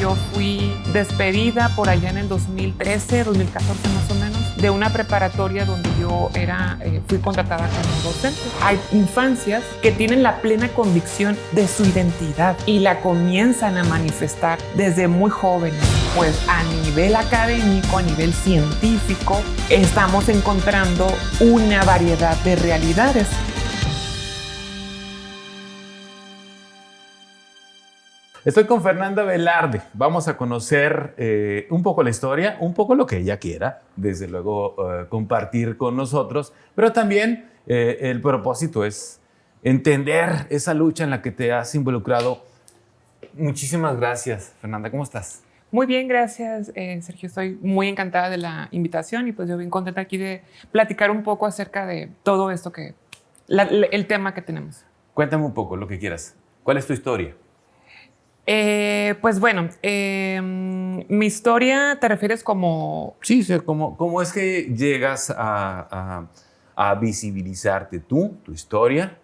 yo fui despedida por allá en el 2013, 2014 más o menos, de una preparatoria donde yo fui contratada como docente. Hay infancias que tienen la plena convicción de su identidad y la comienzan a manifestar desde muy jóvenes. Pues a nivel académico, a nivel científico, estamos encontrando una variedad de realidades. Estoy con Fernanda Velarde. Vamos a conocer un poco la historia, un poco lo que ella quiera, desde luego compartir con nosotros, pero también el propósito es entender esa lucha en la que te has involucrado. Muchísimas gracias, Fernanda. ¿Cómo estás? Muy bien, gracias, Sergio. Estoy muy encantada de la invitación y pues yo bien contenta aquí de platicar un poco acerca de todo esto el tema que tenemos. Cuéntame un poco lo que quieras. ¿Cuál es tu historia? Pues bueno, mi historia, ¿te refieres como...? Sí, ¿cómo es que llegas a visibilizarte tú, tu historia?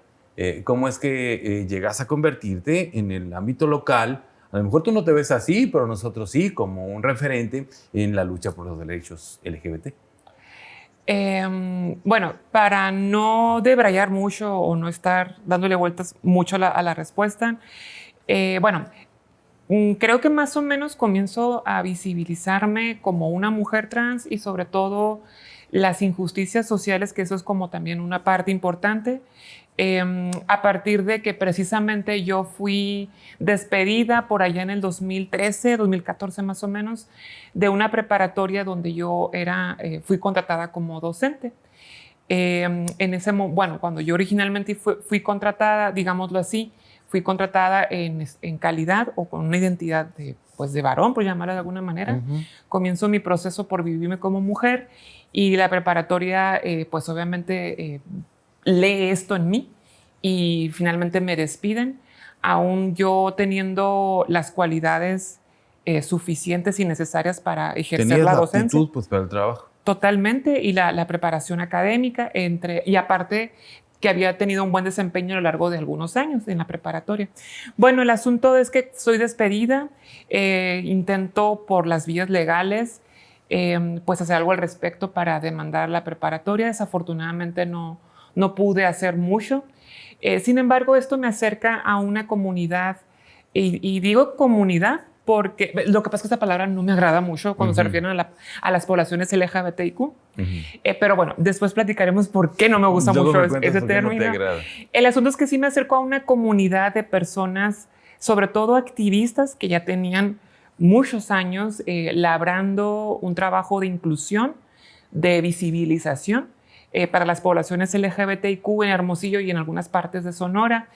¿Cómo es que llegas a convertirte en el ámbito local? A lo mejor tú no te ves así, pero nosotros sí, como un referente en la lucha por los derechos LGBT. Bueno, para no debrayar mucho o no estar dándole vueltas mucho a la respuesta, creo que más o menos comienzo a visibilizarme como una mujer trans y sobre todo las injusticias sociales, que eso es como también una parte importante, a partir de que precisamente yo fui despedida por allá en el 2013, 2014 más o menos, de una preparatoria donde yo fui contratada como docente. Cuando yo originalmente fui contratada, digámoslo así, fui contratada en calidad o con una identidad de varón, por llamarla de alguna manera. Uh-huh. Comienzo mi proceso por vivirme como mujer y la preparatoria, pues obviamente lee esto en mí y finalmente me despiden, aún yo teniendo las cualidades suficientes y necesarias para ejercer la docencia. ¿Tenías la aptitud para el trabajo? Totalmente, y la preparación académica, y aparte que había tenido un buen desempeño a lo largo de algunos años en la preparatoria. Bueno, el asunto es que soy despedida, intento por las vías legales pues hacer algo al respecto para demandar la preparatoria. Desafortunadamente no pude hacer mucho. Sin embargo, esto me acerca a una comunidad, y digo comunidad porque lo que pasa es que esta palabra no me agrada mucho cuando se refieren a las poblaciones LGBTIQ. Pero bueno, después platicaremos por qué no me gusta mucho ese término. No te agrada. El asunto es que sí me acerco a una comunidad de personas, sobre todo activistas, que ya tenían muchos años labrando un trabajo de inclusión, de visibilización para las poblaciones LGBTIQ en Hermosillo y en algunas partes de Sonora.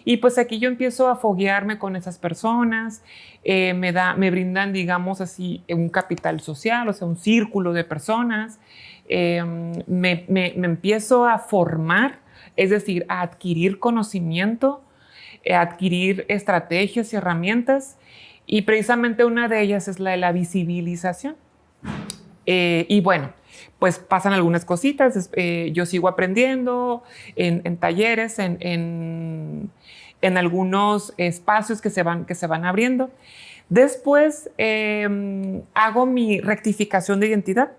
Y pues aquí yo empiezo a foguearme con esas personas, me brindan, digamos así, un capital social, o sea, un círculo de personas. Me empiezo a formar, es decir, a adquirir conocimiento, a adquirir estrategias y herramientas, y precisamente una de ellas es la de la visibilización. Y bueno, pues pasan algunas cositas, yo sigo aprendiendo en talleres, en algunos espacios que se van abriendo. Después hago mi rectificación de identidad,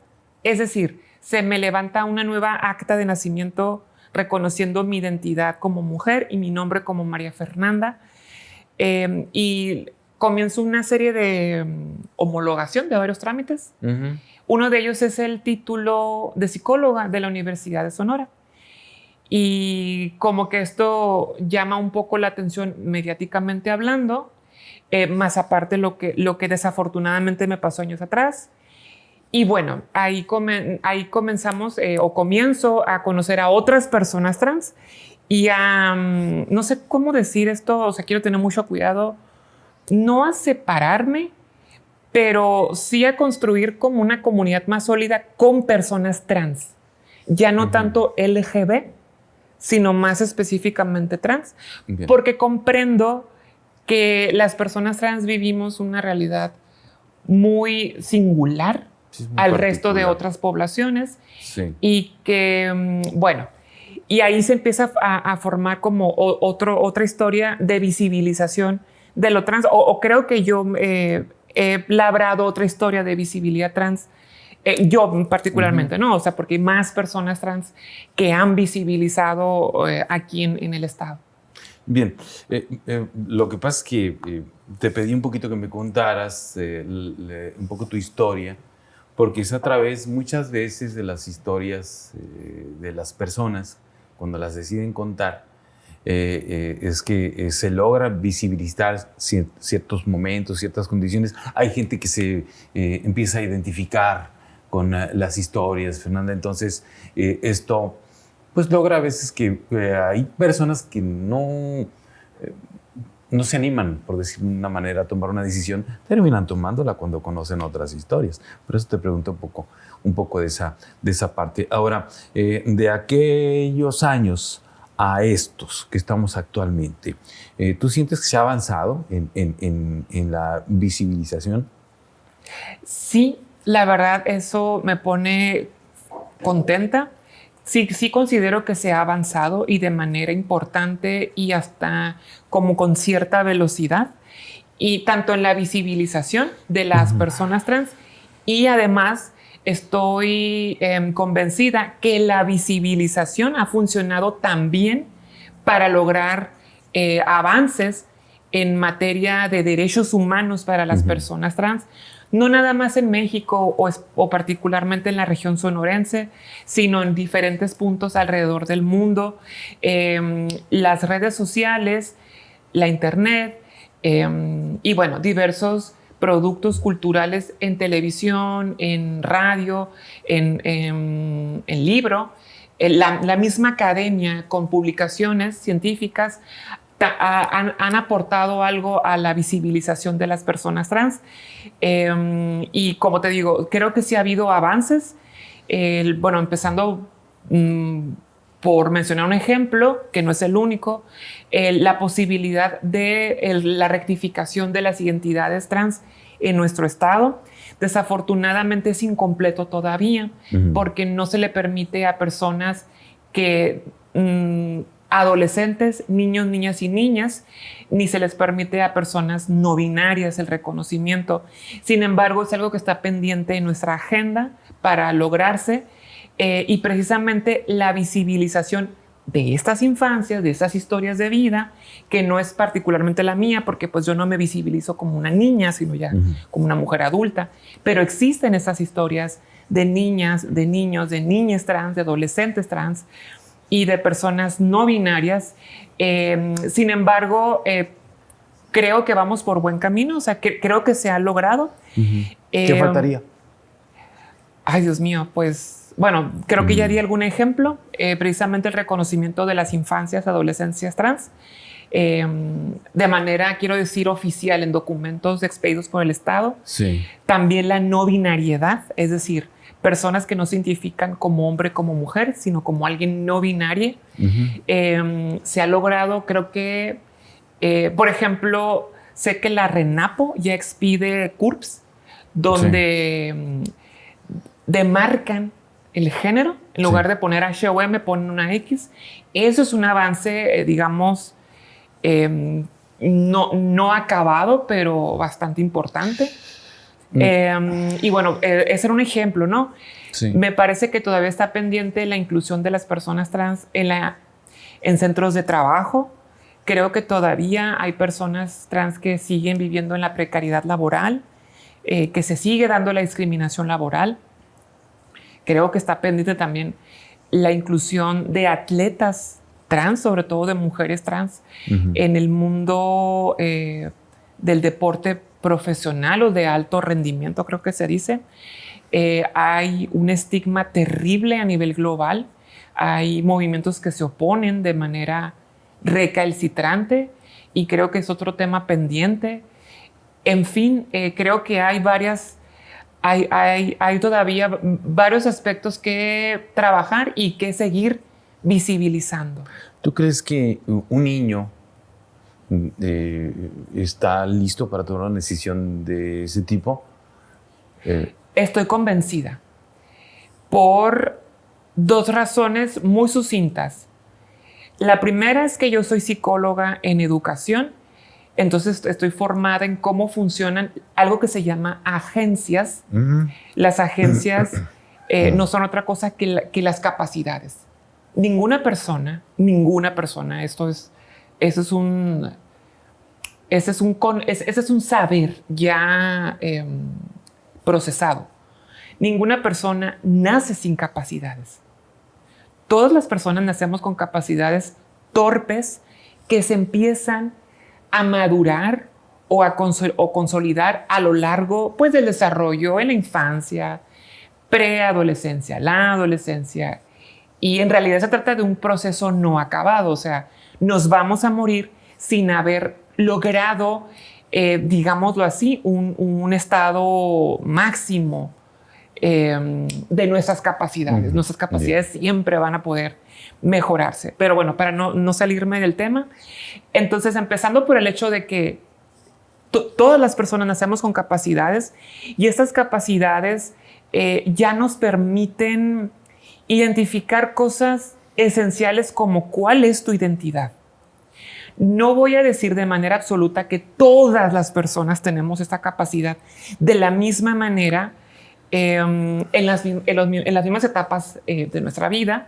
es decir, se me levanta una nueva acta de nacimiento reconociendo mi identidad como mujer y mi nombre como María Fernanda, y comienzo una serie de homologación de varios trámites. Uh-huh. Uno de ellos es el título de psicóloga de la Universidad de Sonora. Y como que esto llama un poco la atención mediáticamente hablando, más aparte lo que desafortunadamente me pasó años atrás. Y bueno, ahí comenzamos o comienzo a conocer a otras personas trans y no sé cómo decir esto, o sea, quiero tener mucho cuidado, no a separarme, pero sí a construir como una comunidad más sólida con personas trans, ya no tanto LGB, sino más específicamente trans. Bien. Porque comprendo que las personas trans vivimos una realidad muy singular al resto de otras poblaciones. Sí. Y que, bueno, y ahí se empieza a formar como otra historia de visibilización de lo trans, o creo que yo he labrado otra historia de visibilidad trans. Yo particularmente, ¿no? O sea, porque hay más personas trans que han visibilizado aquí en el estado. Bien, lo que pasa es que te pedí un poquito que me contaras un poco tu historia, porque es a través muchas veces de las historias de las personas, cuando las deciden contar, es que se logra visibilizar ciertos momentos, ciertas condiciones. Hay gente que se empieza a identificar con las historias, Fernanda. Entonces, esto pues logra a veces que hay personas que no se animan, por decir de una manera, a tomar una decisión, terminan tomándola cuando conocen otras historias. Por eso te pregunto un poco de esa parte. Ahora, de aquellos años a estos que estamos actualmente, ¿tú sientes que se ha avanzado en la visibilización? Sí, la verdad, eso me pone contenta. Sí considero que se ha avanzado y de manera importante y hasta como con cierta velocidad, y tanto en la visibilización de las personas trans, y además estoy convencida que la visibilización ha funcionado también para lograr avances en materia de derechos humanos para las personas trans. No nada más en México o particularmente en la región sonorense, sino en diferentes puntos alrededor del mundo. Las redes sociales, la internet y bueno, diversos productos culturales en televisión, en radio, en libro. La misma academia con publicaciones científicas han aportado algo a la visibilización de las personas trans. Y como te digo, creo que sí ha habido avances. Bueno, empezando por mencionar un ejemplo, que no es el único, la posibilidad de la rectificación de las identidades trans en nuestro estado. Desafortunadamente es incompleto todavía, porque no se le permite a personas que adolescentes, niños, niñas y niñas, ni se les permite a personas no binarias el reconocimiento. Sin embargo, es algo que está pendiente en nuestra agenda para lograrse, y precisamente la visibilización de estas infancias, de estas historias de vida, que no es particularmente la mía, porque pues yo no me visibilizo como una niña, sino ya como una mujer adulta, pero existen esas historias de niñas, de niños, de niñas trans, de adolescentes trans, y de personas no binarias. Sin embargo, creo que vamos por buen camino. O sea, creo que se ha logrado. ¿Qué faltaría? Ay, Dios mío, pues, bueno, creo que ya di algún ejemplo. Precisamente el reconocimiento de las infancias, adolescencias trans, de manera, quiero decir, oficial en documentos expedidos por el Estado. Sí. También la no binariedad, es decir, personas que no se identifican como hombre, como mujer, sino como alguien no binario. Se ha logrado, creo que, por ejemplo, sé que la RENAPO ya expide CURPS, donde demarcan el género. En lugar de poner H o M, ponen una X. Eso es un avance, digamos, no acabado, pero bastante importante. Y bueno, ese era un ejemplo, ¿no? Sí. Me parece que todavía está pendiente la inclusión de las personas trans en centros de trabajo. Creo que todavía hay personas trans que siguen viviendo en la precariedad laboral, que se sigue dando la discriminación laboral. Creo que está pendiente también la inclusión de atletas trans, sobre todo de mujeres trans, en el mundo del deporte profesional o de alto rendimiento, creo que se dice. Hay un estigma terrible a nivel global. Hay movimientos que se oponen de manera recalcitrante, y creo que es otro tema pendiente. En fin, creo que hay todavía varios aspectos que trabajar y que seguir visibilizando. ¿Tú crees que un niño está listo para tomar una decisión de ese tipo? Estoy convencida por dos razones muy sucintas. La primera es que yo soy psicóloga en educación. Entonces estoy formada en cómo funcionan algo que se llama agencias. Las agencias no son otra cosa que las capacidades. Ninguna persona, ese es un saber ya procesado. Ninguna persona nace sin capacidades. Todas las personas nacemos con capacidades torpes que se empiezan a madurar o consolidar a lo largo, pues, del desarrollo en la infancia, preadolescencia, la adolescencia. Y en realidad se trata de un proceso no acabado. O sea, nos vamos a morir sin haber logrado, digámoslo así, un estado máximo de nuestras capacidades. Nuestras capacidades siempre van a poder mejorarse. Pero bueno, para no salirme del tema, entonces empezando por el hecho de que todas las personas nacemos con capacidades y estas capacidades ya nos permiten identificar cosas esenciales como cuál es tu identidad. No voy a decir de manera absoluta que todas las personas tenemos esta capacidad de la misma manera en las mismas etapas de nuestra vida,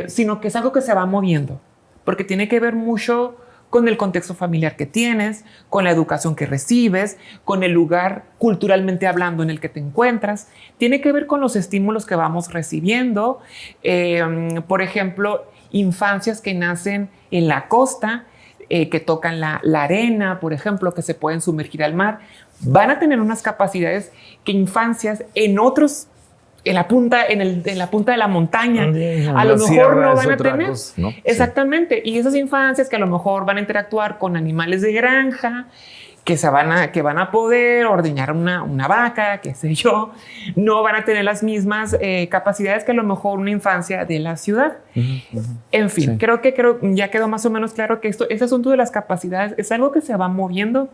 sino que es algo que se va moviendo, porque tiene que ver mucho con el contexto familiar que tienes, con la educación que recibes, con el lugar culturalmente hablando en el que te encuentras. Tiene que ver con los estímulos que vamos recibiendo. Por ejemplo, infancias que nacen en la costa, que tocan la arena, por ejemplo, que se pueden sumergir al mar, van a tener unas capacidades que infancias en la punta de la montaña a lo mejor no van a tener. Cosa, ¿no? Exactamente. Y esas infancias que a lo mejor van a interactuar con animales de granja, que van a poder ordeñar una vaca, qué sé yo, no van a tener las mismas capacidades que a lo mejor una infancia de la ciudad. En fin, creo ya quedó más o menos claro que este asunto de las capacidades es algo que se va moviendo,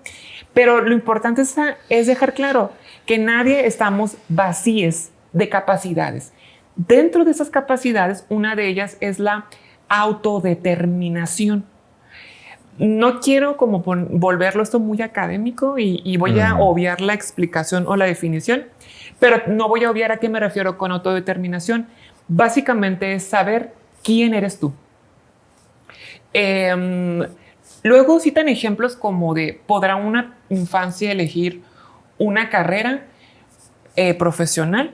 pero lo importante es dejar claro que nadie estamos vacíos de capacidades. Dentro de esas capacidades, una de ellas es la autodeterminación. No quiero como volverlo esto muy académico y voy a obviar la explicación o la definición, pero no voy a obviar a qué me refiero con autodeterminación. Básicamente es saber quién eres tú. Luego citan ejemplos como de ¿podrá una infancia elegir una carrera profesional?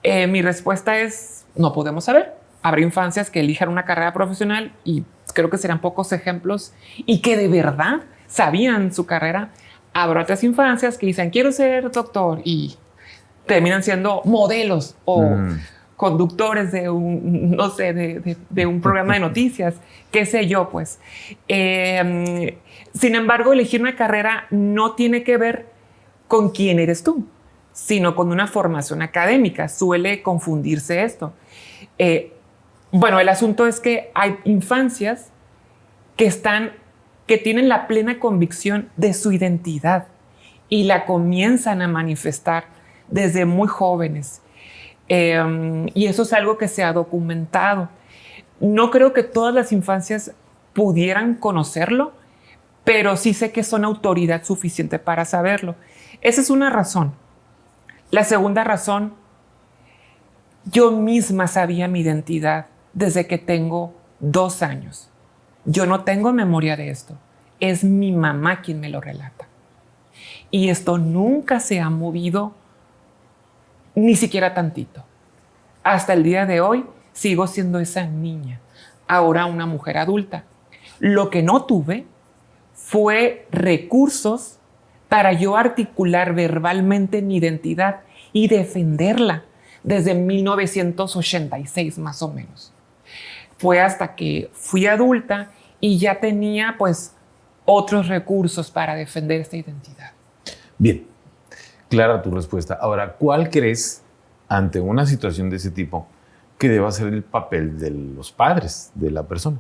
Mi respuesta es no podemos saber. Habrá infancias que elijan una carrera profesional y creo que serán pocos ejemplos y que de verdad sabían su carrera. Habrá otras infancias que dicen quiero ser doctor y terminan siendo modelos o conductores de un programa de noticias, qué sé yo, pues. Sin embargo, elegir una carrera no tiene que ver con quién eres tú, sino con una formación académica. Suele confundirse esto. Bueno, el asunto es que hay infancias que tienen la plena convicción de su identidad y la comienzan a manifestar desde muy jóvenes. Y eso es algo que se ha documentado. No creo que todas las infancias pudieran conocerlo, pero sí sé que son autoridad suficiente para saberlo. Esa es una razón. La segunda razón, yo misma sabía mi identidad desde que tengo 2 años. Yo no tengo memoria de esto. Es mi mamá quien me lo relata. Y esto nunca se ha movido ni siquiera tantito. Hasta el día de hoy sigo siendo esa niña, ahora una mujer adulta. Lo que no tuve fue recursos para yo articular verbalmente mi identidad y defenderla desde 1986 más o menos. Fue hasta que fui adulta y ya tenía pues otros recursos para defender esta identidad. Bien, clara tu respuesta. Ahora, ¿cuál crees ante una situación de ese tipo que deba ser el papel de los padres de la persona?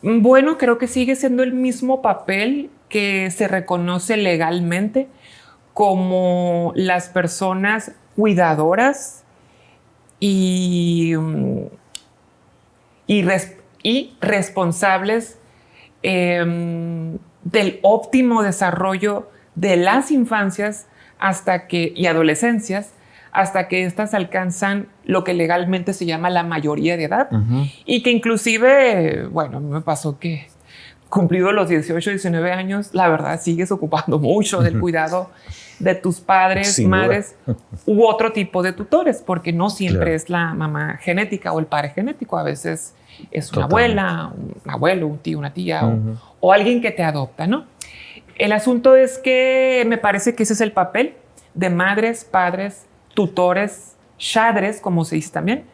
Bueno, creo que sigue siendo el mismo papel que se reconoce legalmente como las personas cuidadoras y responsables del óptimo desarrollo de las infancias y adolescencias hasta que éstas alcanzan lo que legalmente se llama la mayoría de edad. Y que inclusive, bueno, me pasó que cumplido los 18, 19 años, la verdad sigues ocupando mucho del cuidado de tus padres, Sin madres u otro tipo de tutores, porque no siempre Claro. es la mamá genética o el padre genético. A veces es una Totalmente. abuela, un abuelo, un tío, una tía o alguien que te adopta, ¿no? El asunto es que me parece que ese es el papel de madres, padres, tutores, shadres, como se dice también,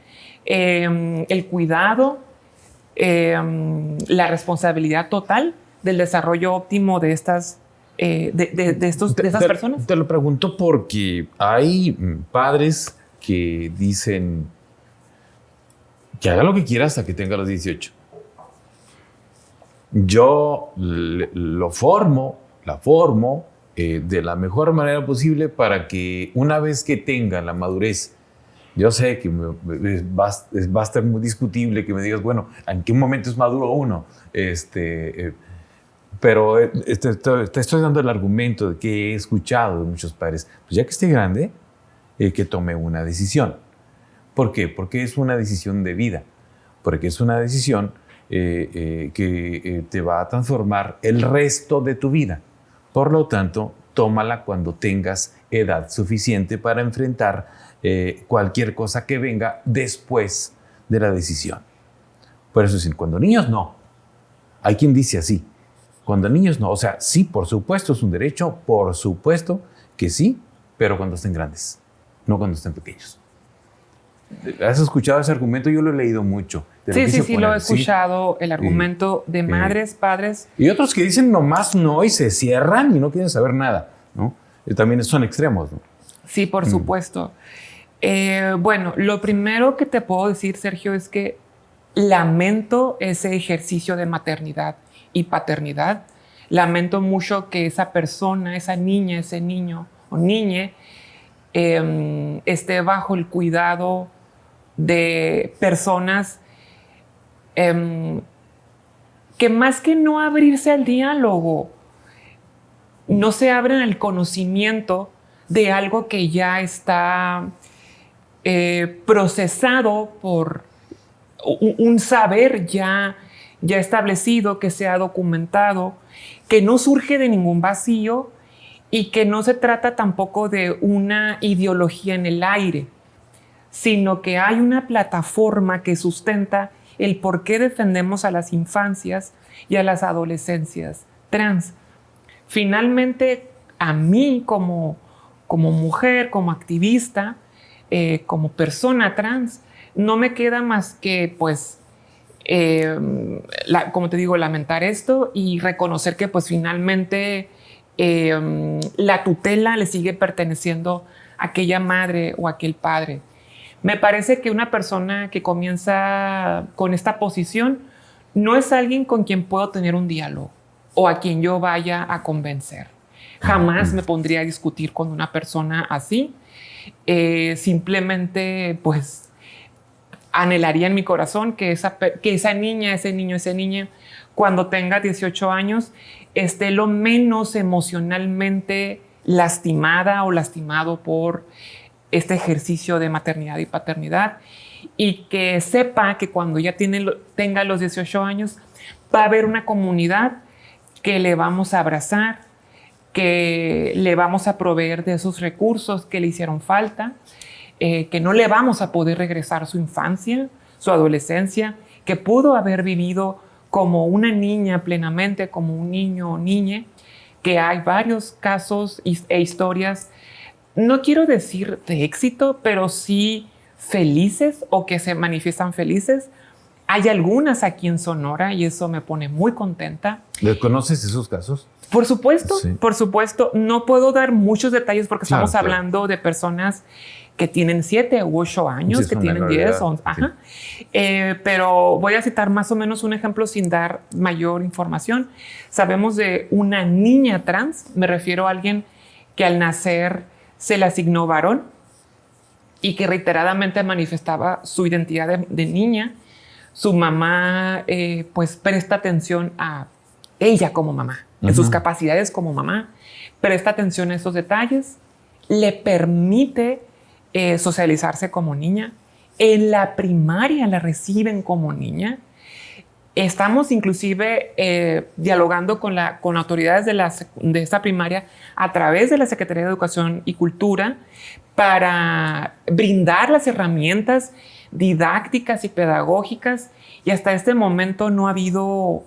el cuidado, la responsabilidad total del desarrollo óptimo de estas, de esas personas. Te lo pregunto porque hay padres que dicen que haga lo que quiera hasta que tenga los 18. Yo la formo de la mejor manera posible para que una vez que tenga la madurez, yo sé que va a estar muy discutible que me digas, bueno, ¿en qué momento es maduro uno? Pero te estoy dando el argumento de que he escuchado de muchos padres, pues ya que esté grande, que tome una decisión. ¿Por qué? Porque es una decisión de vida, porque es una decisión que te va a transformar el resto de tu vida. Por lo tanto, tómala cuando tengas edad suficiente para enfrentar cualquier cosa que venga después de la decisión. Por eso decir, cuando niños no. Hay quien dice así, cuando niños no. O sea, sí, por supuesto es un derecho, por supuesto que sí, pero cuando estén grandes, no cuando estén pequeños. ¿Has escuchado ese argumento? Yo lo he leído mucho. Sí, lo he escuchado, el argumento de madres, padres. Y otros que dicen nomás no y se cierran y no quieren saber nada, ¿no? También son extremos, ¿no? Sí, por supuesto. Bueno, lo primero que te puedo decir, Sergio, es que lamento ese ejercicio de maternidad y paternidad. Lamento mucho que esa persona, esa niña, ese niño o niñe esté bajo el cuidado de personas que más que no abrirse al diálogo, no se abren al conocimiento de algo que ya está procesado por un saber ya establecido, que se ha documentado, que no surge de ningún vacío y que no se trata tampoco de una ideología en el aire, sino que hay una plataforma que sustenta el por qué defendemos a las infancias y a las adolescencias trans. Finalmente, a mí como mujer, como activista, como persona trans, no me queda más que, pues, como te digo, lamentar esto y reconocer que, pues, finalmente la tutela le sigue perteneciendo a aquella madre o a aquel padre. Me parece que una persona que comienza con esta posición no es alguien con quien puedo tener un diálogo o a quien yo vaya a convencer. Jamás me pondría a discutir con una persona así. Simplemente, pues, anhelaría en mi corazón que esa niña, ese niño, esa niña, cuando tenga 18 años, esté lo menos emocionalmente lastimada o lastimado por este ejercicio de maternidad y paternidad, y que sepa que cuando ya tenga los 18 años va a haber una comunidad que le vamos a abrazar, que le vamos a proveer de esos recursos que le hicieron falta, que no le vamos a poder regresar su infancia, su adolescencia, que pudo haber vivido como una niña plenamente, como un niño o niña, que hay varios casos e historias, no quiero decir de éxito, pero sí felices o que se manifiestan felices. Hay algunas aquí en Sonora y eso me pone muy contenta. ¿Conoces esos casos? Por supuesto, Sí. por supuesto. No puedo dar muchos detalles porque Claro, estamos hablando de personas que tienen 7 u 8 años, Sí, que es una tienen menor 10, edad, 11. sí. Ajá. Pero voy a citar más o menos un ejemplo sin dar mayor información. Sabemos de una niña trans, me refiero a alguien que al nacer se le asignó varón y que reiteradamente manifestaba su identidad de niña. Su mamá pues presta atención a ella como mamá, en sus capacidades como mamá, presta atención a estos detalles, le permite socializarse como niña. En la primaria la reciben como niña. Estamos inclusive dialogando con autoridades de esta primaria a través de la Secretaría de Educación y Cultura para brindar las herramientas didácticas y pedagógicas, y hasta este momento no ha habido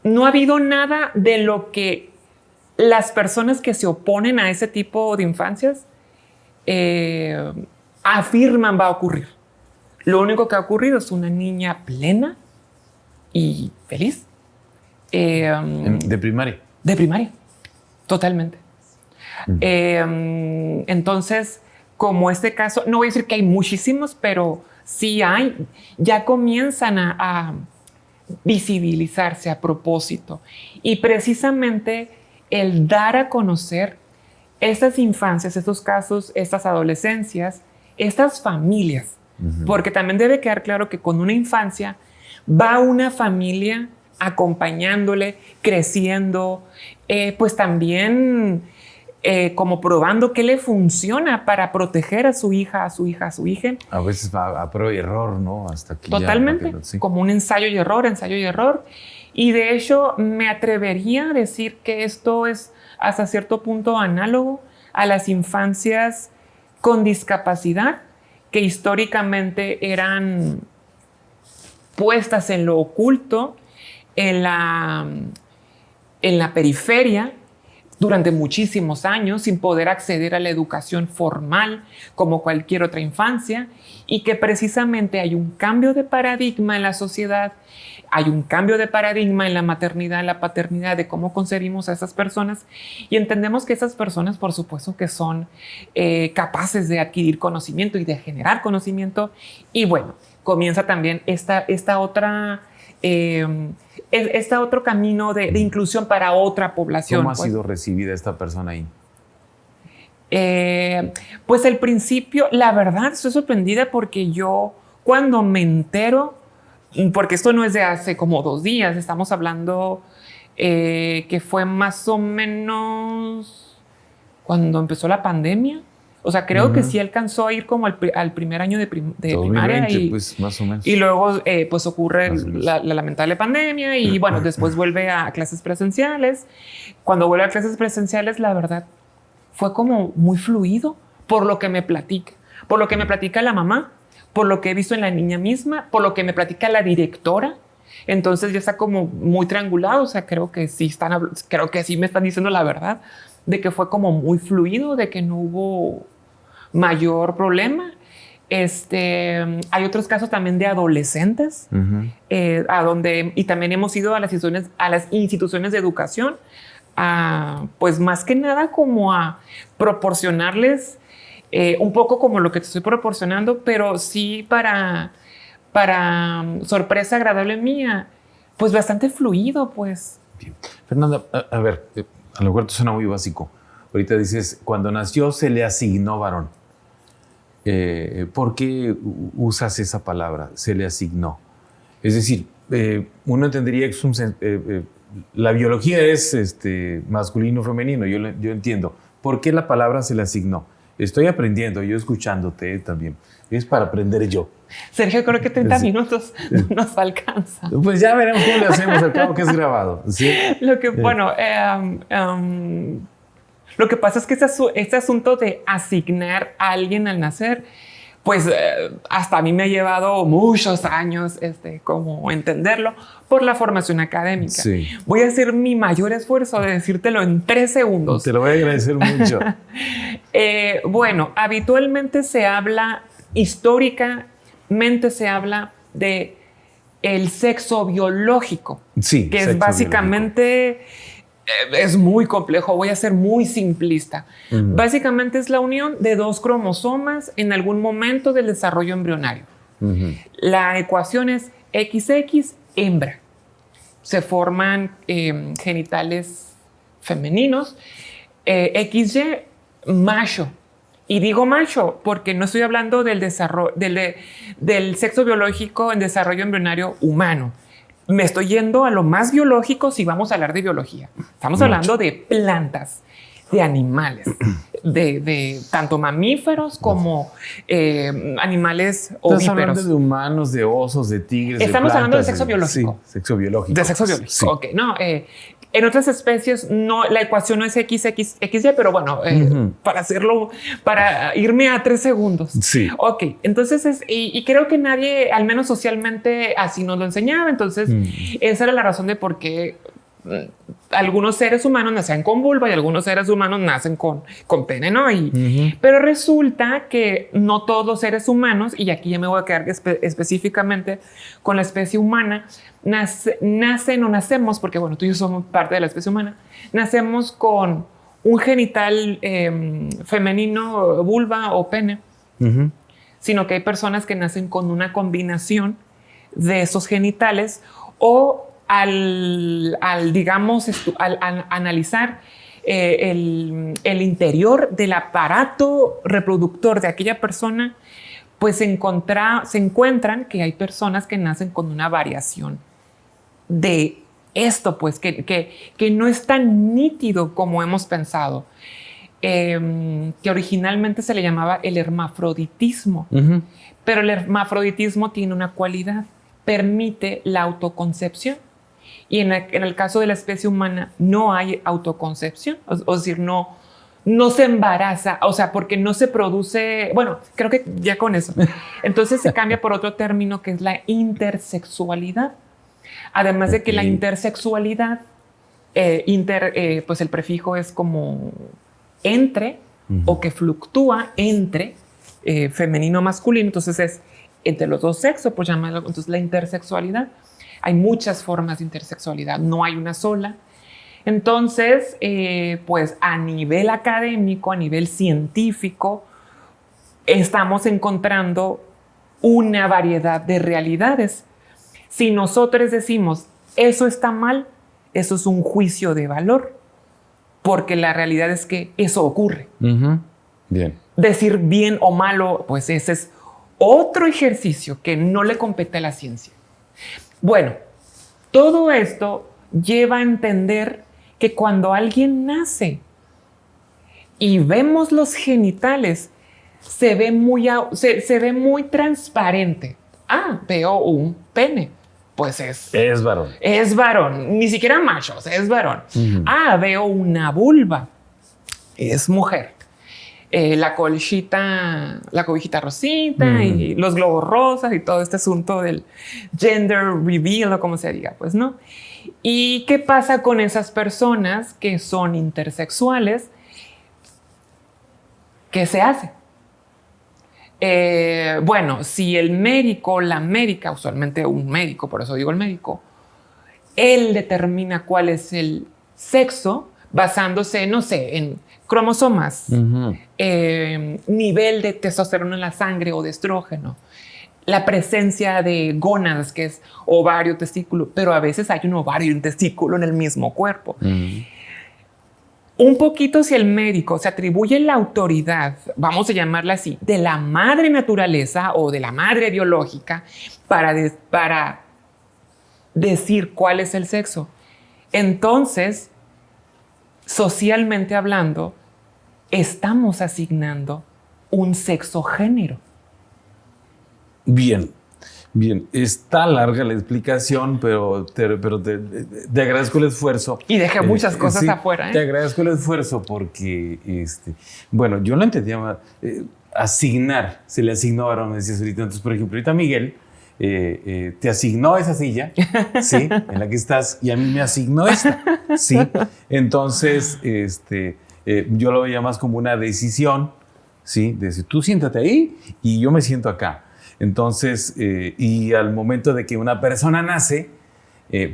nada de lo que las personas que se oponen a ese tipo de infancias afirman va a ocurrir. Lo único que ha ocurrido es una niña plena y feliz. ¿De primaria? De primaria, totalmente. Entonces, como este caso, no voy a decir que hay muchísimos, pero sí hay, ya comienzan a visibilizarse a propósito. Y precisamente el dar a conocer estas infancias, estos casos, estas adolescencias, estas familias, porque también debe quedar claro que con una infancia va una familia acompañándole, creciendo, pues también como probando qué le funciona para proteger a su hija, a su hija, a su hija. A veces va a prueba y error, ¿no? Hasta que totalmente, ya, sí. Como un ensayo y error. Y de hecho me atrevería a decir que esto es hasta cierto punto análogo a las infancias con discapacidad, que históricamente eran puestas en lo oculto, en la periferia, durante muchísimos años, sin poder acceder a la educación formal como cualquier otra infancia, y que precisamente hay un cambio de paradigma en la sociedad, hay un cambio de paradigma en la maternidad, en la paternidad, de cómo concebimos a esas personas, y entendemos que esas personas, por supuesto, que son capaces de adquirir conocimiento y de generar conocimiento. Y bueno, comienza también esta otro camino de inclusión para otra población. ¿Cómo ha sido recibida esta persona ahí? Pues al principio, la verdad, estoy sorprendida porque yo cuando me entero, porque esto no es de hace como 2 días, estamos hablando que fue más o menos cuando empezó la pandemia. O sea, creo que sí alcanzó a ir como al primer año de primaria. 2020, pues más o menos. Y luego pues ocurre la lamentable pandemia y bueno, después vuelve a clases presenciales. Cuando vuelve a clases presenciales, la verdad, fue como muy fluido por lo que me platica. Por lo que me platica la mamá, por lo que he visto en la niña misma, por lo que me platica la directora. Entonces ya está como muy triangulado. O sea, creo que sí me están diciendo la verdad, de que fue como muy fluido, de que no hubo mayor problema. Hay otros casos también de adolescentes, y también hemos ido a las instituciones de educación, pues más que nada como a proporcionarles un poco como lo que te estoy proporcionando, pero sí para sorpresa agradable mía, pues bastante fluido, pues. Bien. Fernanda, a ver, a lo mejor esto suena muy básico. Ahorita dices, cuando nació se le asignó varón. ¿Por qué usas esa palabra, se le asignó? Es decir, uno entendería que la biología es masculino o femenino, yo entiendo. ¿Por qué la palabra se le asignó? Estoy aprendiendo, yo escuchándote también. Es para aprender yo. Sergio, creo que 30 minutos no nos alcanza. Pues ya veremos cómo le hacemos, al cabo que es grabado. ¿Sí? Lo que pasa es que este asunto de asignar a alguien al nacer, pues hasta a mí me ha llevado muchos años como entenderlo por la formación académica. Sí. Voy a hacer mi mayor esfuerzo de decírtelo en 3 segundos. Te lo voy a agradecer mucho. Bueno, habitualmente históricamente se habla de el sexo biológico, sí, que es básicamente... Es muy complejo, voy a ser muy simplista. Básicamente es la unión de 2 cromosomas en algún momento del desarrollo embrionario. La ecuación es XX hembra. Se forman genitales femeninos, XY macho. Y digo macho porque no estoy hablando del sexo biológico en desarrollo embrionario humano. me estoy yendo a lo más biológico si vamos a hablar de biología. Estamos hablando de plantas, de animales, de tanto mamíferos como animales ovíperos. Estás hablando de humanos, de osos, de tigres, Estamos de plantas, hablando de sexo biológico. Sí, sexo biológico. De sexo biológico, sí. ok. No, en otras especies no, la ecuación no es XY, pero bueno, para hacerlo, para irme a 3 segundos. Sí. Ok, entonces, y creo que nadie, al menos socialmente, así nos lo enseñaba. Entonces, esa era la razón de por qué algunos seres humanos nacen con vulva y algunos seres humanos nacen con pene, ¿no? Pero resulta que no todos los seres humanos, y aquí ya me voy a quedar específicamente con la especie humana, nacen o nacemos, porque bueno, tú y yo somos parte de la especie humana, nacemos con un genital femenino, vulva o pene, sino que hay personas que nacen con una combinación de esos genitales o al analizar el interior del aparato reproductor de aquella persona, pues se encuentran que hay personas que nacen con una variación de esto, pues que no es tan nítido como hemos pensado, que originalmente se le llamaba el hermafroditismo. Pero el hermafroditismo tiene una cualidad: permite la autoconcepción. Y en el caso de la especie humana no hay autoconcepción, o decir, no se embaraza, o sea, porque no se produce. Bueno, creo que ya con eso. Entonces se cambia por otro término que es la intersexualidad. Además de que la intersexualidad, pues el prefijo es como entre, o que fluctúa entre femenino masculino. Entonces es entre los dos sexos, pues llamarlo. Entonces la intersexualidad. Hay muchas formas de intersexualidad, no hay una sola. Entonces, pues a nivel académico, a nivel científico, estamos encontrando una variedad de realidades. Si nosotros decimos eso está mal, eso es un juicio de valor, porque la realidad es que eso ocurre. Bien. Decir bien o malo, pues ese es otro ejercicio que no le compete a la ciencia. Bueno, todo esto lleva a entender que cuando alguien nace y vemos los genitales, se ve muy transparente. Ah, veo un pene. Pues es varón. Es varón, ni siquiera macho, o sea, es varón. Ah, veo una vulva. Es mujer. La cobijita rosita y los globos rosas y todo este asunto del gender reveal o como se diga, pues no. ¿Y qué pasa con esas personas que son intersexuales? ¿Qué se hace? Bueno, si el médico, la médica, usualmente un médico, por eso digo el médico, él determina cuál es el sexo basándose, no sé, en cromosomas, nivel de testosterona en la sangre o de estrógeno, la presencia de gónadas, que es ovario, testículo, pero a veces hay un ovario y un testículo en el mismo cuerpo. Un poquito, si el médico se atribuye la autoridad, vamos a llamarla así, de la madre naturaleza o de la madre biológica para decir cuál es el sexo, entonces, socialmente hablando, estamos asignando un sexo género. Bien. Está larga la explicación, pero te agradezco el esfuerzo. Y dejé muchas cosas afuera. Te agradezco el esfuerzo porque, bueno, yo lo entendía. Asignar, se le asignó a varón, me decías ahorita. Entonces, por ejemplo, ahorita Miguel te asignó esa silla, ¿sí? En la que estás, y a mí me asignó esta, ¿sí? Entonces, yo lo veía más como una decisión, ¿sí? De decir, tú siéntate ahí y yo me siento acá. Entonces, y al momento de que una persona nace,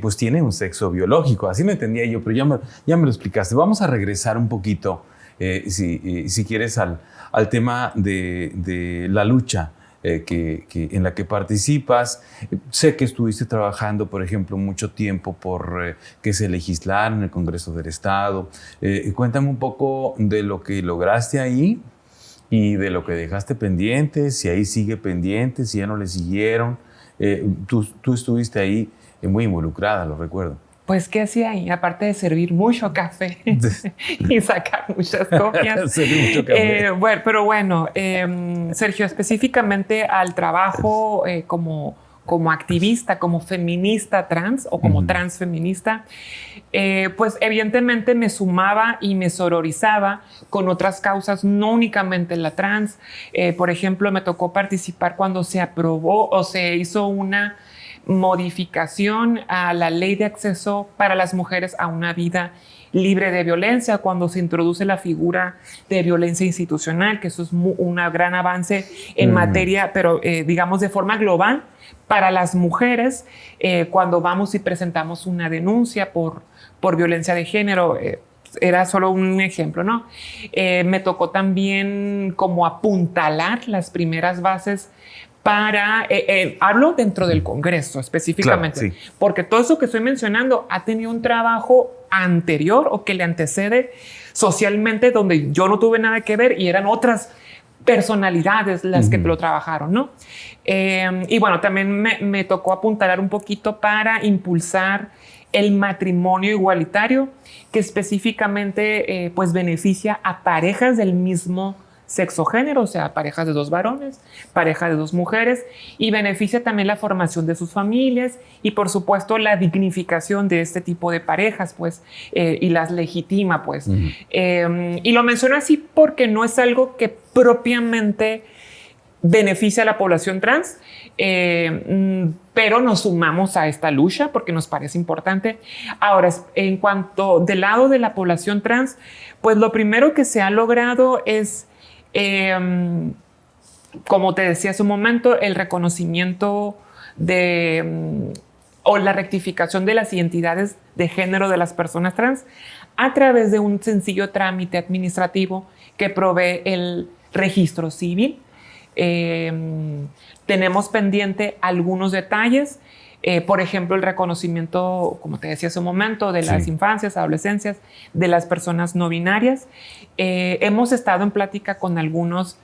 pues tiene un sexo biológico. Así lo entendía yo, pero ya me lo explicaste. Vamos a regresar un poquito, si quieres, al tema de la lucha en la que participas. Sé que estuviste trabajando, por ejemplo, mucho tiempo por que se legislara en el Congreso del Estado. Cuéntame un poco de lo que lograste ahí y de lo que dejaste pendiente, si ahí sigue pendiente, si ya no le siguieron. Tú estuviste ahí muy involucrada, lo recuerdo. Pues, ¿qué hacía ahí? Aparte de servir mucho café y sacar muchas copias. Servir mucho café. Bueno, pero bueno, Sergio, específicamente al trabajo como activista, como feminista trans o como transfeminista, pues evidentemente me sumaba y me sororizaba con otras causas, no únicamente la trans. Por ejemplo, me tocó participar cuando se aprobó o se hizo una modificación a la ley de acceso para las mujeres a una vida libre de violencia, cuando se introduce la figura de violencia institucional, que eso es un gran avance en materia, pero digamos de forma global, para las mujeres, cuando vamos y presentamos una denuncia por violencia de género. Era solo un ejemplo, ¿no? Me tocó también como apuntalar las primeras bases para, hablo dentro del Congreso específicamente, claro, sí, porque todo eso que estoy mencionando ha tenido un trabajo anterior o que le antecede socialmente donde yo no tuve nada que ver y eran otras personalidades las que lo trabajaron, ¿no? Y bueno, también me tocó apuntalar un poquito para impulsar el matrimonio igualitario, que específicamente pues beneficia a parejas del mismo sexo-género, o sea, parejas de dos varones, pareja de dos mujeres, y beneficia también la formación de sus familias y, por supuesto, la dignificación de este tipo de parejas, pues, y las legitima, pues. Y lo menciono así porque no es algo que propiamente beneficia a la población trans, pero nos sumamos a esta lucha porque nos parece importante. Ahora, en cuanto del lado de la población trans, pues lo primero que se ha logrado es, como te decía hace un momento, el reconocimiento o la rectificación de las identidades de género de las personas trans a través de un sencillo trámite administrativo que provee el registro civil. Tenemos pendiente algunos detalles, por ejemplo, el reconocimiento, como te decía hace un momento, de las infancias, adolescencias, de las personas no binarias. Hemos estado en plática con algunas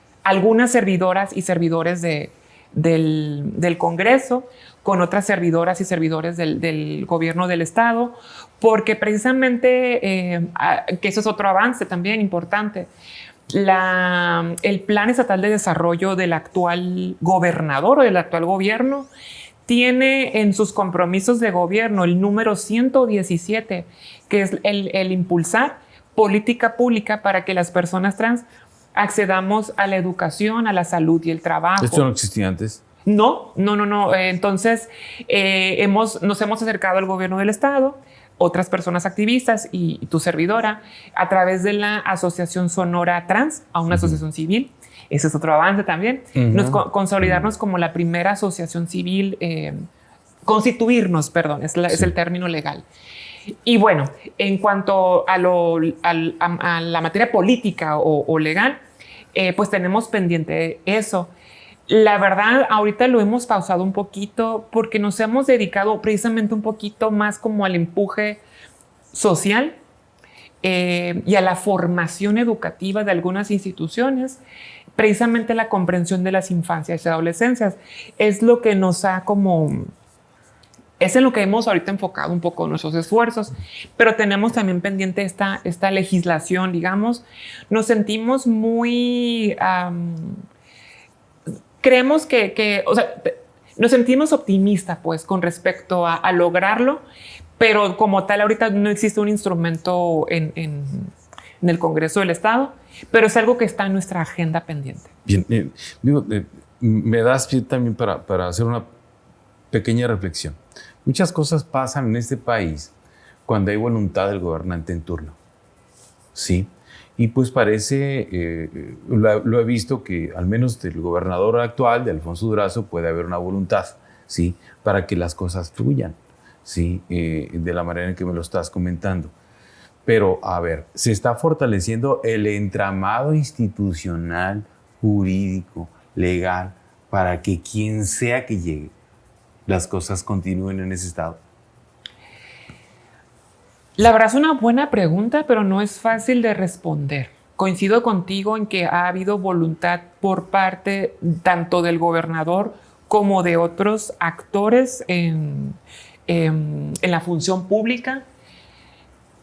servidoras y servidores del Congreso, con otras servidoras y servidores del gobierno del Estado, porque precisamente, que eso es otro avance también importante, el Plan Estatal de Desarrollo del actual gobernador o del actual gobierno tiene en sus compromisos de gobierno el número 117, que es el impulsar política pública para que las personas trans accedamos a la educación, a la salud y el trabajo. ¿Esto no existía antes? No. Entonces, nos hemos acercado al gobierno del Estado, otras personas activistas y tu servidora, a través de la Asociación Sonora Trans, a una asociación civil. Ese es otro avance también. Consolidarnos como la primera asociación civil, constituirnos, perdón, es el término legal. Y bueno, en cuanto a la materia política o legal, pues tenemos pendiente eso. La verdad, ahorita lo hemos pausado un poquito porque nos hemos dedicado precisamente un poquito más como al empuje social y a la formación educativa de algunas instituciones. Precisamente la comprensión de las infancias y adolescencias es lo que nos ha es en lo que hemos ahorita enfocado un poco nuestros esfuerzos, pero tenemos también pendiente esta legislación, digamos. Nos sentimos muy... creemos o sea, nos sentimos optimistas, pues, con respecto a lograrlo, pero como tal, ahorita no existe un instrumento en el Congreso del Estado, pero es algo que está en nuestra agenda pendiente. Bien, me das pie también para hacer una pequeña reflexión. Muchas cosas pasan en este país cuando hay voluntad del gobernante en turno, ¿sí? Y pues parece, lo he visto que al menos del gobernador actual, de Alfonso Durazo, puede haber una voluntad, ¿sí? Para que las cosas fluyan, ¿sí? De la manera en que me lo estás comentando. Pero, a ver, se está fortaleciendo el entramado institucional, jurídico, legal, para que quien sea que llegue, las cosas continúen en ese estado. La verdad es una buena pregunta, pero no es fácil de responder. Coincido contigo en que ha habido voluntad por parte tanto del gobernador como de otros actores en en la función pública.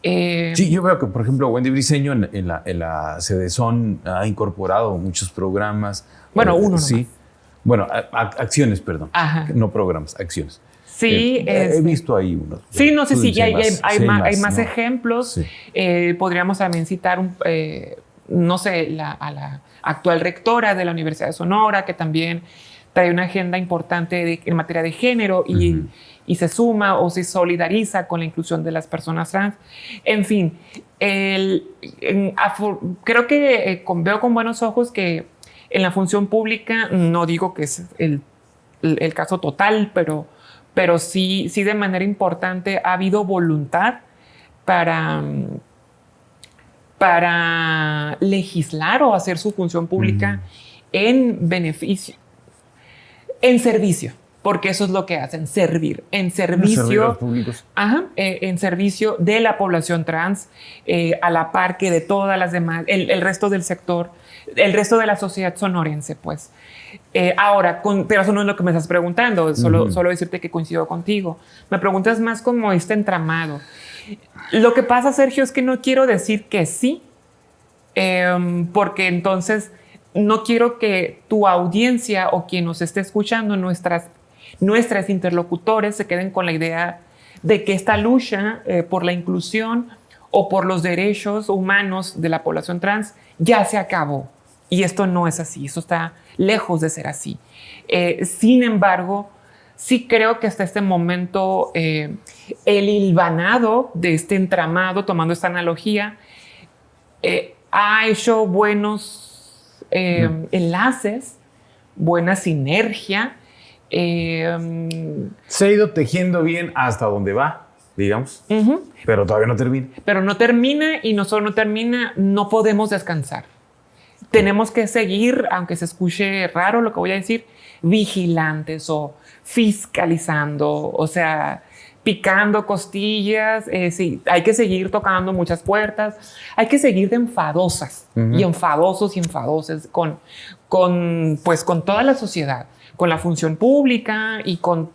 Sí, yo veo que, por ejemplo, Wendy Briceño en la Cedesón ha incorporado muchos programas. Bueno, uno sí. nomás. Bueno, acciones, perdón. Ajá. No programas, acciones. Sí, he visto ahí unos. Sí, no sé si hay más ¿no? ejemplos. Sí. Podríamos también citar, no sé, a la actual rectora de la Universidad de Sonora, que también trae una agenda importante en materia de género y se suma o se solidariza con la inclusión de las personas trans. En fin, creo que veo con buenos ojos que en la función pública, no digo que es el caso total, pero sí de manera importante ha habido voluntad para legislar o hacer su función pública en beneficio, en servicio, porque eso es lo que hacen, servir, en servicio, a los públicos. En servicio de la población trans, a la par que de todas las demás, el resto del sector, el resto de la sociedad sonorense, pues. Ahora, pero eso no es lo que me estás preguntando, solo decirte que coincido contigo. Me preguntas más como este entramado. Lo que pasa, Sergio, es que no quiero decir que sí, porque entonces no quiero que tu audiencia o quien nos esté escuchando, nuestras interlocutores, se queden con la idea de que esta lucha por la inclusión o por los derechos humanos de la población trans ya se acabó. Y esto no es así, esto está lejos de ser así. Sin embargo, sí creo que hasta este momento el hilvanado de este entramado, tomando esta analogía, ha hecho buenos enlaces, buena sinergia. Se ha ido tejiendo bien hasta donde va, digamos, pero todavía no termina. Pero no termina, y no solo no termina, no podemos descansar. Tenemos que seguir, aunque se escuche raro lo que voy a decir, vigilantes o fiscalizando, o sea, picando costillas. Sí, hay que seguir tocando muchas puertas, hay que seguir de enfadosas y enfadosos y enfadosas con toda la sociedad, con la función pública y con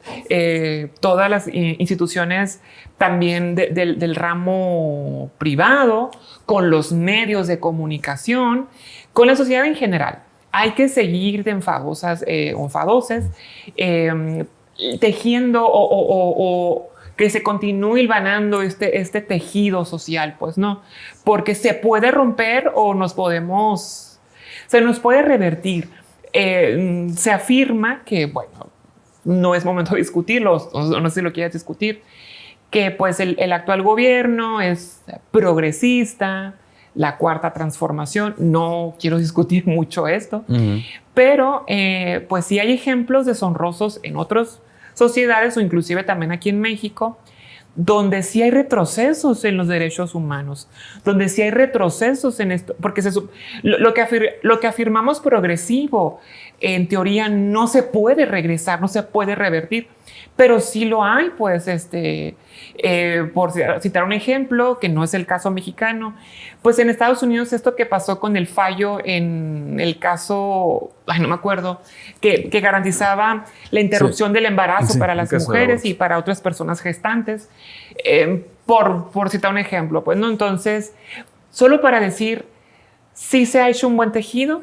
todas las instituciones también del ramo privado, con los medios de comunicación, con la sociedad en general. Hay que seguir de enfadosas, enfadoses, tejiendo o que se continúe hilvanando este tejido social, pues no, porque se puede romper o se nos puede revertir. Se afirma que, bueno, no es momento de discutirlo, no sé si lo quieras discutir, que pues el actual gobierno es progresista, la cuarta transformación, no quiero discutir mucho esto, pero pues sí hay ejemplos deshonrosos en otras sociedades o inclusive también aquí en México, donde sí hay retrocesos en los derechos humanos, donde sí hay retrocesos en esto, porque lo que afirmamos progresivo, en teoría no se puede regresar, no se puede revertir, pero sí lo hay, pues, por citar un ejemplo, que no es el caso mexicano, pues en Estados Unidos esto que pasó con el fallo en el caso, no me acuerdo, que garantizaba la interrupción del embarazo para las mujeres y para otras personas gestantes, por citar un ejemplo, pues, ¿no? Entonces, solo para decir, sí se ha hecho un buen tejido,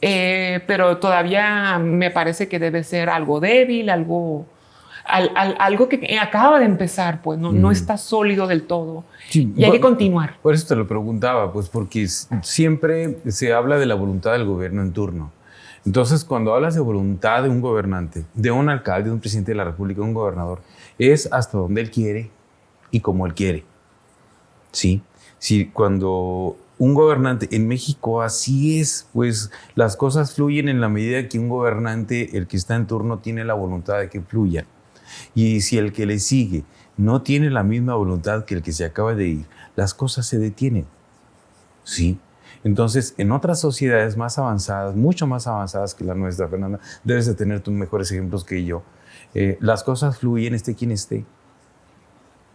pero todavía me parece que debe ser algo débil, algo que acaba de empezar, pues no está sólido del todo. Sí, y hay que continuar. Por eso te lo preguntaba, pues porque siempre se habla de la voluntad del gobierno en turno. Entonces, cuando hablas de voluntad de un gobernante, de un alcalde, de un presidente de la República, de un gobernador, es hasta donde él quiere y como él quiere. Sí, cuando un gobernante en México así es, pues las cosas fluyen en la medida que un gobernante, el que está en turno, tiene la voluntad de que fluyan. Y si el que le sigue no tiene la misma voluntad que el que se acaba de ir, las cosas se detienen. Sí. Entonces, en otras sociedades más avanzadas, mucho más avanzadas que la nuestra, Fernanda, debes de tener tus mejores ejemplos que yo. Las cosas fluyen, esté quien esté.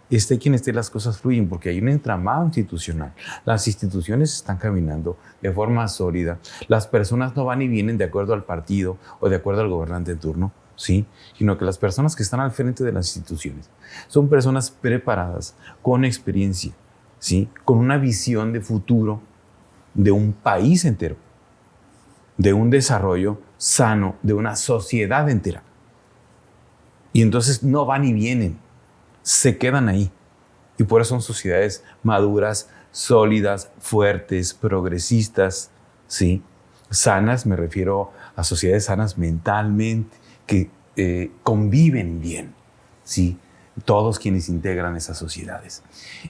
Esté quien esté, las cosas fluyen porque hay un entramado institucional. Las instituciones están caminando de forma sólida. Las personas no van y vienen de acuerdo al partido o de acuerdo al gobernante en turno, ¿sí? Sino que las personas que están al frente de las instituciones son personas preparadas, con experiencia, ¿sí? Con una visión de futuro de un país entero, de un desarrollo sano, de una sociedad entera. Y entonces no van y vienen, se quedan ahí. Y por eso son sociedades maduras, sólidas, fuertes, progresistas, ¿sí? Sanas, me refiero a sociedades sanas mentalmente, que conviven bien, ¿sí? Todos quienes integran esas sociedades.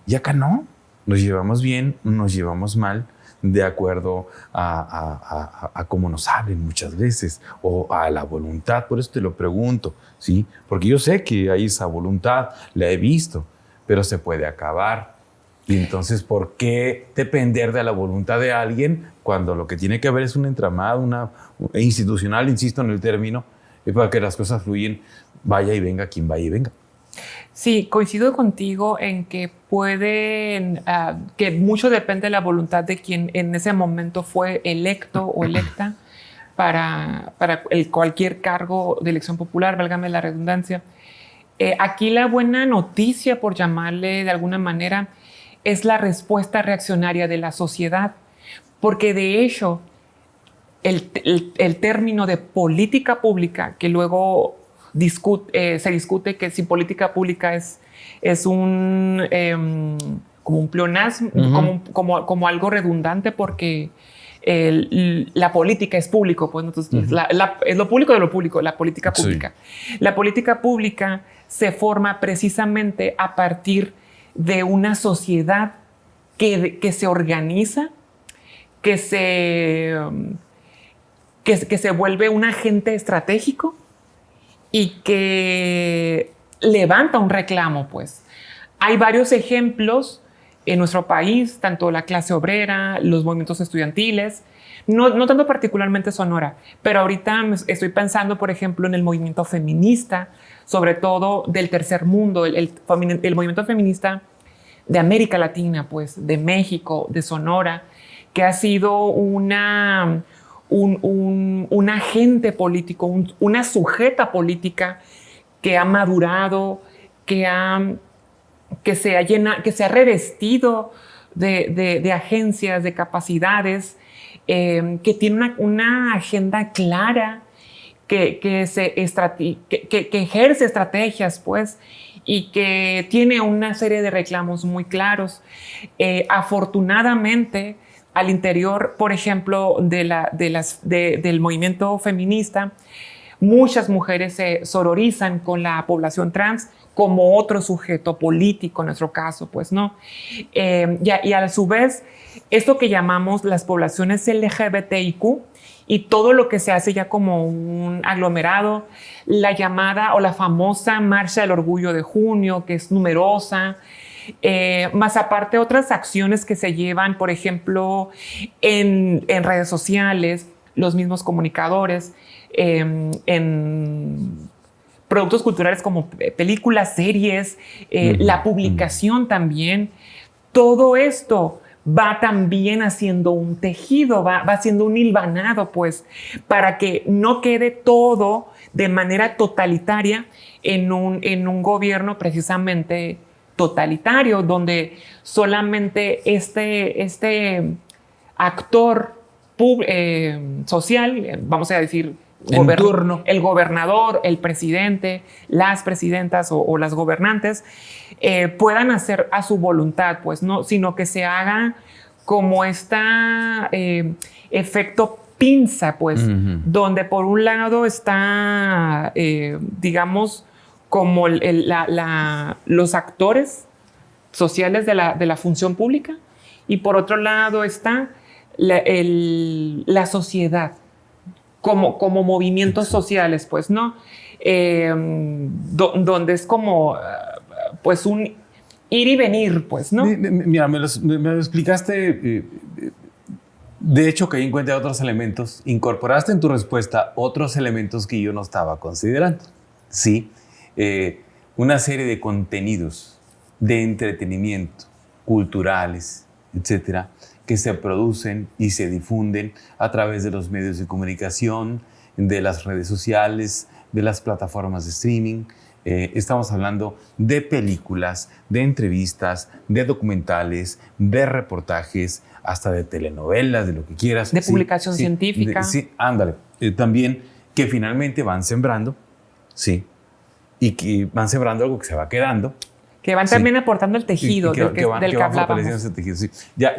Y acá no, nos llevamos bien, nos llevamos mal, de acuerdo a cómo nos hablen muchas veces, o a la voluntad. Por eso te lo pregunto, ¿sí? Porque yo sé que hay esa voluntad, la he visto, pero se puede acabar. Y entonces, ¿por qué depender de la voluntad de alguien cuando lo que tiene que haber es un entramado institucional, insisto en el término, para que las cosas fluyen, vaya y venga quien vaya y venga? Sí, coincido contigo en que que mucho depende de la voluntad de quien en ese momento fue electo o electa para cualquier cargo de elección popular, válgame la redundancia. Aquí la buena noticia, por llamarle de alguna manera, es la respuesta reaccionaria de la sociedad, porque de hecho el término de política pública, que luego se discute que si política pública es un como un pleonasmo, como algo redundante, porque la política es público, pues entonces es lo público de lo público, la política pública. Sí. La política pública se forma precisamente a partir de una sociedad que se organiza, que se vuelve un agente estratégico y que levanta un reclamo, pues. Hay varios ejemplos en nuestro país, tanto la clase obrera, los movimientos estudiantiles, no tanto particularmente Sonora, pero ahorita estoy pensando, por ejemplo, en el movimiento feminista, sobre todo del tercer mundo, el movimiento feminista de América Latina, pues, de México, de Sonora, que ha sido un agente político, una sujeta política que ha madurado, que se ha revestido de agencias, de capacidades, que tiene una agenda clara, que ejerce estrategias, pues, y que tiene una serie de reclamos muy claros. Afortunadamente, al interior, por ejemplo, del movimiento feminista, muchas mujeres se sororizan con la población trans como otro sujeto político, en nuestro caso, pues no. Y a su vez, esto que llamamos las poblaciones LGBTIQ y todo lo que se hace ya como un aglomerado, la llamada o la famosa Marcha del Orgullo de Junio, que es numerosa, más aparte otras acciones que se llevan, por ejemplo, en redes sociales, los mismos comunicadores, en productos culturales como películas, series, la publicación también. Todo esto va también haciendo un tejido, va haciendo un hilvanado, pues, para que no quede todo de manera totalitaria en un gobierno precisamente totalitario, donde solamente este actor social, vamos a decir, el gobernador, el presidente, las presidentas o las gobernantes puedan hacer a su voluntad, pues no, sino que se haga como efecto pinza, pues, donde por un lado está, digamos, como los actores sociales de la función pública, y por otro lado está la sociedad como movimientos sociales, pues, ¿no? Donde es como, pues, un ir y venir, pues, ¿no? Mira, me lo explicaste. De hecho, caí en cuenta de otros elementos. Incorporaste en tu respuesta otros elementos que yo no estaba considerando. Sí, una serie de contenidos de entretenimiento, culturales, etcétera, que se producen y se difunden a través de los medios de comunicación, de las redes sociales, de las plataformas de streaming, estamos hablando de películas, de entrevistas, de documentales, de reportajes, hasta de telenovelas, de lo que quieras. De publicación científica. Sí, ándale. También que finalmente van sembrando, sí, y que van sembrando algo que se va quedando. Que van también aportando el tejido del que hablábamos. Ese tejido, sí. Ya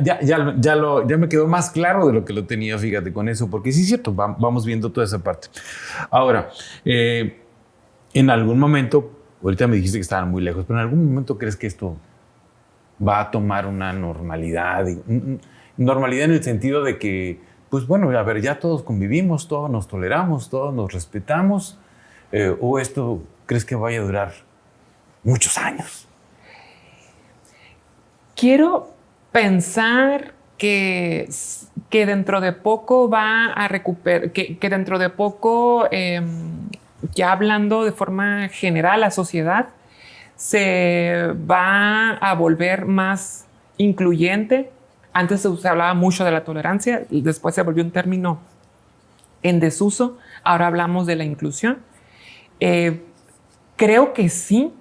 me quedó más claro de lo que lo tenía, fíjate, con eso, porque sí es cierto, vamos viendo toda esa parte. Ahora, en algún momento, ahorita me dijiste que estaban muy lejos, pero en algún momento crees que esto va a tomar una normalidad, normalidad en el sentido de que, pues bueno, a ver, ya todos convivimos, todos nos toleramos, todos nos respetamos, o esto crees que vaya a durar muchos años. Quiero pensar que dentro de poco va a recuperar, que dentro de poco, ya hablando de forma general, la sociedad se va a volver más incluyente. Antes se hablaba mucho de la tolerancia, y después se volvió un término en desuso. Ahora hablamos de la inclusión. Creo que sí.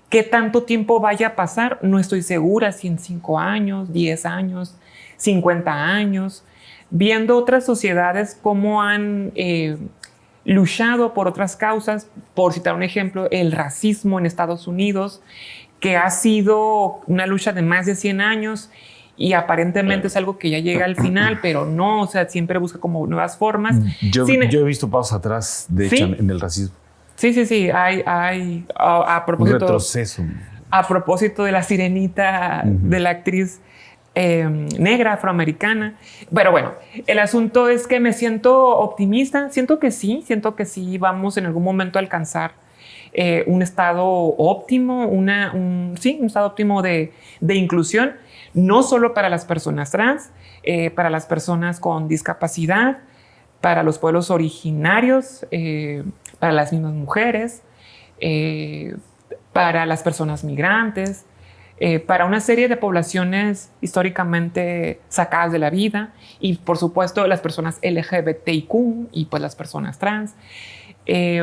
¿Qué tanto tiempo vaya a pasar? No estoy segura si en 5 años, 10 años, 50 años. Viendo otras sociedades cómo han luchado por otras causas, por citar un ejemplo, el racismo en Estados Unidos, que ha sido una lucha de más de 100 años y aparentemente es algo que ya llega al final, pero no, o sea, siempre busca como nuevas formas. Yo he visto pasos atrás, de hecho, en el racismo. Sí. Hay a propósito, un retroceso. A propósito de la sirenita, de la actriz negra afroamericana. Pero bueno, el asunto es que me siento optimista. Siento que sí vamos en algún momento a alcanzar un estado óptimo, un estado óptimo de inclusión, no solo para las personas trans, para las personas con discapacidad, para los pueblos originarios, para las mismas mujeres, para las personas migrantes, para una serie de poblaciones históricamente sacadas de la vida y, por supuesto, las personas LGBTIQ y pues las personas trans. Y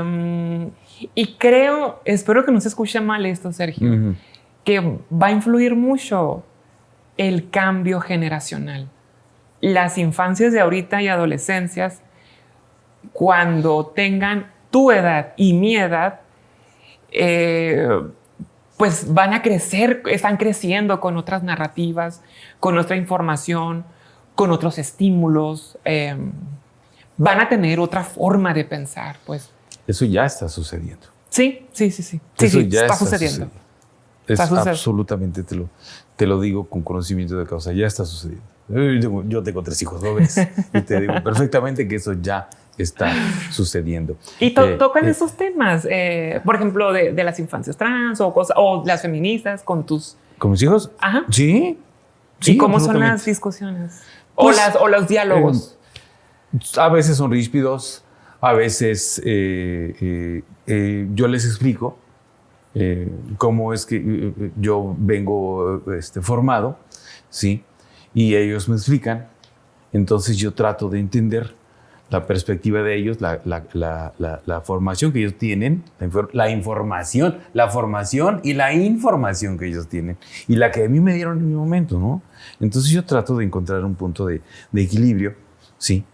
espero que no se escuche mal esto, Sergio, que va a influir mucho el cambio generacional. Las infancias de ahorita y adolescencias, cuando tengan tu edad y mi edad, pues van a crecer, están creciendo con otras narrativas, con otra información, con otros estímulos, van a tener otra forma de pensar, pues. Eso ya está sucediendo. Sí. Eso ya está sucediendo. Absolutamente, te lo digo con conocimiento de causa, ya está sucediendo. Yo tengo 3 hijos, ¿no ves? Y te digo perfectamente que eso ya está sucediendo. Y tocan esos temas, por ejemplo, de las infancias trans o las feministas con tus... ¿Con mis hijos? Ajá. Sí. ¿Y cómo son las discusiones? Pues, o los diálogos. A veces son ríspidos, a veces yo les explico cómo es que yo vengo formado, ¿sí? Y ellos me explican. Entonces yo trato de entender la perspectiva de ellos, la formación que ellos tienen, la formación y la información que ellos tienen y la que a mí me dieron en mi momento, ¿no? Entonces yo trato de encontrar un punto de equilibrio, ¿sí?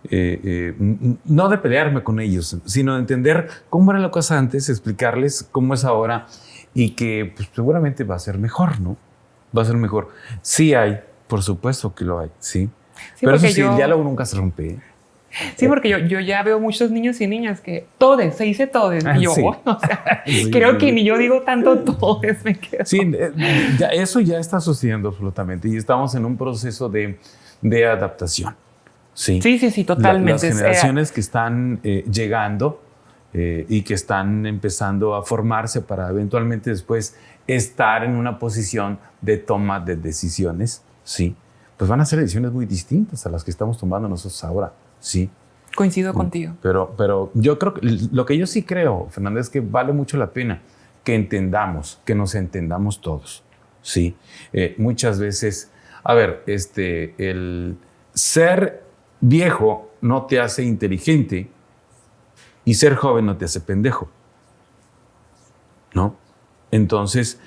No de pelearme con ellos, sino de entender cómo era la cosa antes, explicarles cómo es ahora y que pues, seguramente va a ser mejor, ¿no? Va a ser mejor. Sí hay, por supuesto que lo hay, ¿sí? Pero eso sí, el diálogo nunca se rompe. Sí, porque yo ya veo muchos niños y niñas que todes, se dice todes. Y yo, sí. O sea, sí, creo que ni yo digo tanto todes, me quedo. Sí, eso ya está sucediendo absolutamente y estamos en un proceso de adaptación. Sí, totalmente. Las generaciones que están llegando y que están empezando a formarse para eventualmente después estar en una posición de toma de decisiones, sí, pues van a ser decisiones muy distintas a las que estamos tomando nosotros ahora, sí. Coincido contigo. Pero yo creo que lo que yo sí creo, Fernanda, es que vale mucho la pena que entendamos, que nos entendamos todos, sí. Muchas veces, a ver, el ser viejo no te hace inteligente Y ser joven no te hace pendejo, ¿no? Entonces,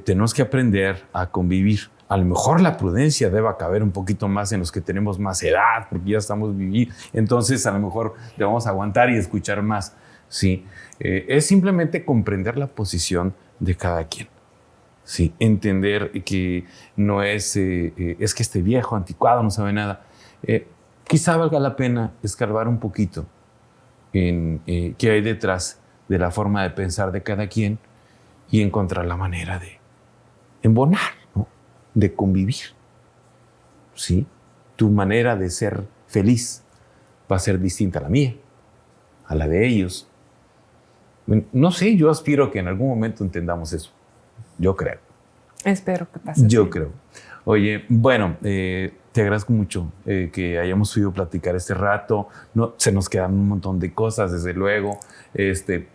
tenemos que aprender a convivir. A lo mejor la prudencia debe caber un poquito más en los que tenemos más edad, porque ya estamos viviendo. Entonces, a lo mejor debemos aguantar y escuchar más. Sí, es simplemente comprender la posición de cada quien. Sí, entender que no es que este viejo, anticuado, no sabe nada. Quizá valga la pena escarbar un poquito en qué hay detrás de la forma de pensar de cada quien y encontrar la manera de embonar, ¿no? De convivir. ¿Sí? Tu manera de ser feliz va a ser distinta a la mía, a la de ellos. No sé, yo aspiro que en algún momento entendamos eso. Yo creo. Espero que pase. Yo creo. Oye, bueno, te agradezco mucho que hayamos podido platicar este rato. No, se nos quedan un montón de cosas, desde luego.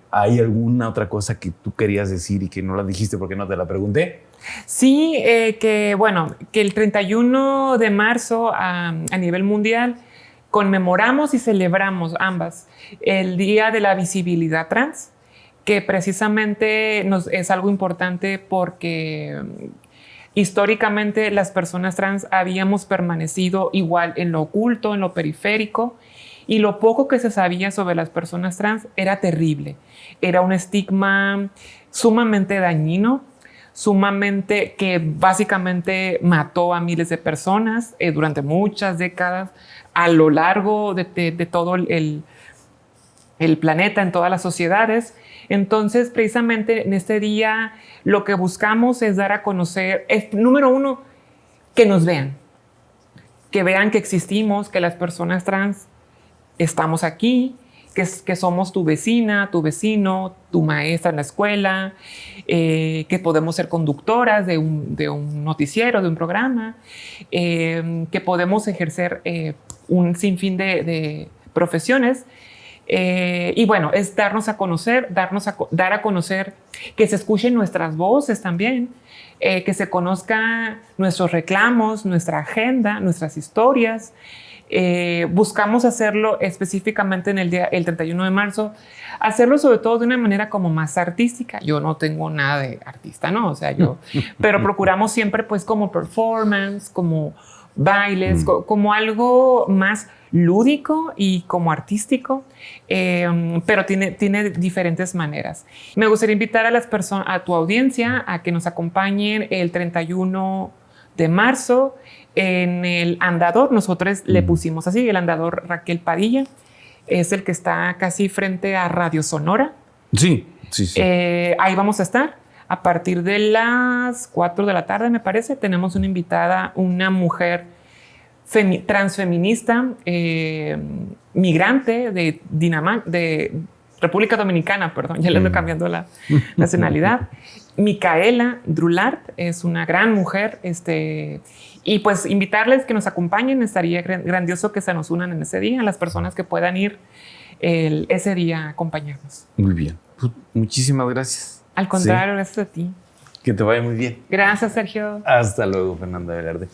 ¿Hay alguna otra cosa que tú querías decir y que no la dijiste porque no te la pregunté? Sí, que el 31 de marzo a nivel mundial conmemoramos y celebramos ambas el Día de la Visibilidad Trans, que precisamente es algo importante porque históricamente las personas trans habíamos permanecido igual en lo oculto, en lo periférico, y lo poco que se sabía sobre las personas trans era terrible. Era un estigma sumamente dañino, sumamente que básicamente mató a miles de personas durante muchas décadas a lo largo de todo el planeta, en todas las sociedades. Entonces, precisamente en este día, lo que buscamos es dar a conocer, número uno, que nos vean, que vean que existimos, que las personas trans estamos aquí, que somos tu vecina, tu vecino, tu maestra en la escuela, que podemos ser conductoras de un noticiero, de un programa, que podemos ejercer un sinfín de profesiones. Y bueno, es darnos a conocer, dar a conocer, que se escuchen nuestras voces también, que se conozcan nuestros reclamos, nuestra agenda, nuestras historias. Buscamos hacerlo específicamente en el 31 de marzo, hacerlo sobre todo de una manera como más artística. Yo no tengo nada de artista, ¿no? O sea, pero procuramos siempre pues como performance, como bailes, como algo más lúdico y como artístico, pero tiene diferentes maneras. Me gustaría invitar a las personas, a tu audiencia, a que nos acompañen el 31 de marzo en el andador. Nosotros le pusimos así, el andador Raquel Padilla. Es el que está casi frente a Radio Sonora. Sí. Ahí vamos a estar. A partir de las 4 de la tarde, me parece, tenemos una invitada, una mujer transfeminista, migrante de República Dominicana, perdón, ya le ando cambiando la nacionalidad. Micaela Drulart es una gran mujer, y pues invitarles que nos acompañen. Estaría grandioso que se nos unan en ese día, las personas que puedan ir ese día a acompañarnos. Muy bien, pues, muchísimas gracias. Al contrario, gracias a ti. Que te vaya muy bien. Gracias, Sergio. Hasta luego, Fernanda Velarde.